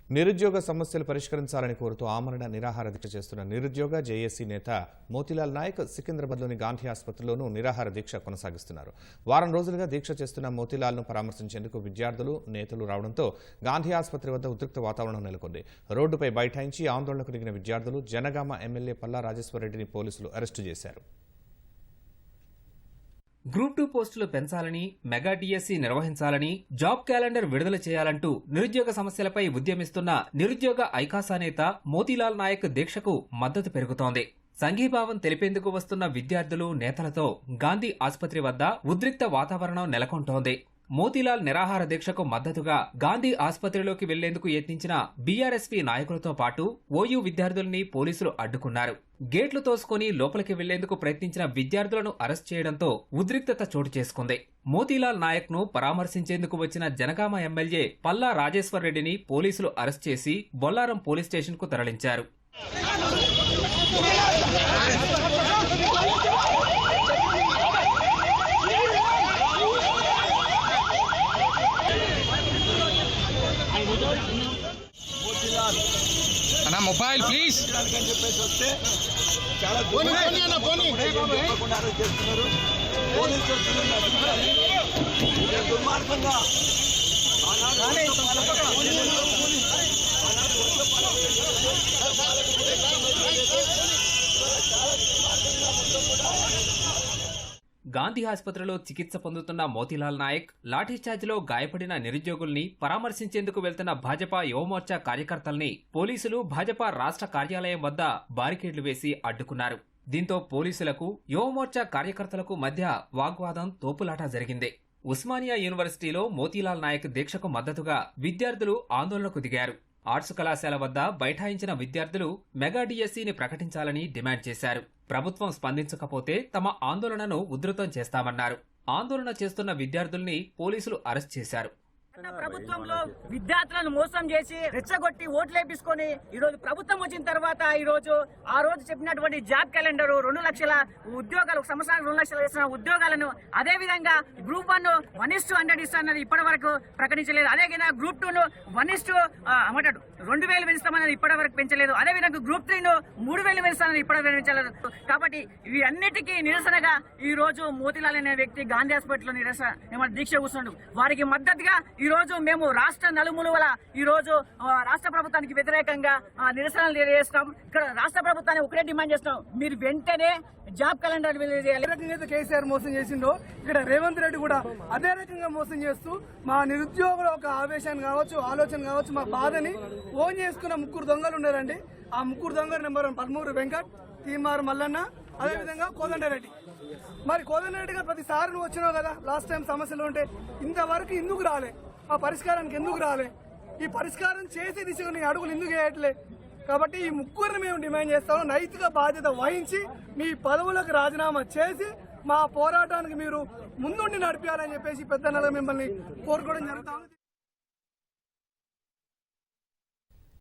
నిరుద్యోగ సమస్యలు పరిష్కరించాలని కోరుతూ ఆమరణ నిరాహార దీక్ష చేస్తున్న నిరుద్యోగ జేఏసీ నేత మోతీలాల్ నాయక్ సికింద్రాబాద్లోని గాంధీ ఆసుపత్రిలోనూ నిరాహార దీక్ష కొనసాగిస్తున్నారు. వారం రోజులుగా దీక్ష చేస్తున్న మోతీలాల్ను పరామర్శించేందుకు విద్యార్థులు, నేతలు రావడంతో గాంధీ ఆసుపత్రి వద్ద ఉద్రిక్త వాతావరణం నెలకొంది. రోడ్డుపై బైఠాయించి ఆందోళనకు దిగిన విద్యార్థులు జనగామ ఎమ్మెల్యే పల్లా రాజేశ్వరరెడ్డిని పోలీసులు అరెస్టు చేశారు. గ్రూప్ 2 పోస్టులు పెంచాలని, మెగా డిఎస్సి నిర్వహించాలని, జాబ్ క్యాలెండర్ విడుదల చేయాలంటూ నిరుద్యోగ సమస్యలపై ఉద్యమిస్తున్న నిరుద్యోగ ఐకాసా నేత మోతీలాల్ నాయక్ దీక్షకు మద్దతు పెరుగుతోంది. సంఘీభావం తెలిపేందుకు వస్తున్న విద్యార్థులు, నేతలతో గాంధీ ఆసుపత్రి వద్ద ఉద్రిక్త వాతావరణం నెలకొంటోంది. మోతీలాల్ నిరాహార దీక్షకు మద్దతుగా గాంధీ ఆసుపత్రిలోకి వెళ్లేందుకు యత్నించిన బీఆర్ఎస్పీ నాయకులతో పాటు ఓయూ విద్యార్థుల్ని పోలీసులు అడ్డుకున్నారు. గేట్లు తోసుకుని లోపలికి వెళ్లేందుకు ప్రయత్నించిన విద్యార్థులను అరెస్ట్ చేయడంతో ఉద్రిక్తత చోటు చేసుకుంది. మోతీలాల్ నాయక్ ను పరామర్శించేందుకు వచ్చిన జనగామ ఎమ్మెల్యే పల్లా రాజేశ్వరరెడ్డిని పోలీసులు అరెస్ట్ చేసి బొల్లారం పోలీస్ స్టేషన్ కు తరలించారు. అన్నా మొబైల్ ప్లీజ్ గాంధీ ఆసుపత్రిలో చికిత్స పొందుతున్న మోతీలాల్ నాయక్ లాఠీచార్జిలో గాయపడిన నిరుద్యోగుల్ని పరామర్శించేందుకు వెళ్తున్న భాజపా యువమోర్చా కార్యకర్తల్ని పోలీసులు భాజపా రాష్ట్ర కార్యాలయం వద్ద బారికేడ్లు వేసి అడ్డుకున్నారు. దీంతో పోలీసులకు, యువమోర్చా కార్యకర్తలకు మధ్య వాగ్వాదం, తోపులాట జరిగింది. ఉస్మానియా యూనివర్సిటీలో మోతీలాల్ నాయక్ దీక్షకు మద్దతుగా విద్యార్థులు ఆందోళనకు దిగారు. ఆర్ట్స్ కళాశాల వద్ద బైఠాయించిన విద్యార్థులు మెగా డిఎస్సిని ప్రకటించాలని డిమాండ్ చేశారు. ప్రభుత్వం స్పందించకపోతే తమ ఆందోళనను ఉధృతం చేస్తామన్నారు. ఆందోళన చేస్తున్న విద్యార్థుల్ని పోలీసులు అరెస్ట్ చేశారు. ప్రభుత్వంలో విద్యార్థులను మోసం చేసి రెచ్చగొట్టి ఓట్లేపించుకొని ఈ రోజు ప్రభుత్వం వచ్చిన తర్వాత ఆ రోజు చెప్పినటువంటి జాబ్ క్యాలెండర్ 2 లక్షల ఉద్యోగాలు, ఒక సంవత్సరానికి 2 లక్షలు వేసిన ఉద్యోగాలను, అదే విధంగా గ్రూప్ 1 1:100 ఇస్తానని ఇప్పటి వరకు ప్రకటించలేదు. అదే విధంగా గ్రూప్ 2 2,000 పెంచుతామని ఇప్పటి వరకు పెంచలేదు. అదే విధంగా గ్రూప్ 3 3,000 పెంచుతామని ఇప్పటి వరకు పెంచలేదు. కాబట్టి ఇవి అన్నిటికీ నిరసనగా ఈ రోజు మోతీలాల్ అనే వ్యక్తి గాంధీ హాస్పిటల్లో దీక్ష కూర్చున్నాడు. వారికి మద్దతుగా ఈ రోజు మేము రాష్ట్ర నలుమూలల ఈ రోజు రాష్ట్ర ప్రభుత్వానికి వ్యతిరేకంగా నిరసనలు తెలియజేస్తాం. ఇక్కడ రాష్ట్ర ప్రభుత్వాన్ని ఒకటే డిమాండ్ చేస్తున్నాం, మీరు వెంటనే జాబ్ క్యాలెండర్ రకంగా కేసీఆర్ మోసం చేసిండో ఇక్కడ రేవంత్ రెడ్డి కూడా అదే రకంగా మోసం చేస్తూ మా నిరుద్యోగుల ఒక ఆవేశాన్ని కావచ్చు, ఆలోచన కావచ్చు, మా బాధని ఓన్ చేసుకున్న 3 దొంగలు ఉన్నారండి. ఆ 3 దొంగలు నెంబర్ 1 పల్మూరు వెంకట్, తీమారు మల్లన్న, అదేవిధంగా కోదండరెడ్డి. మరి కోదండరెడ్డిగా ప్రతిసారి నువ్వు వచ్చినావు కదా, లాస్ట్ టైం సమస్యలు ఉంటే ఇంతవరకు ఎందుకు రాలే? ఆ పరిష్కారానికి ఎందుకు రాలే? ఈ పరిష్కారం చేసే దిశగా నీ అడుగులు ఎందుకు వేయట్లే? కాబట్టి ఈ 3 మేము డిమాండ్ చేస్తాము, నైతిక బాధ్యత వహించి మీ పదవులకు రాజీనామా చేసి మా పోరాటానికి మీరు ముందుండి నడిపించాలని చెప్పేసి పెద్దన్నగా మిమ్మల్ని కోరుకోవడం జరుగుతుంది.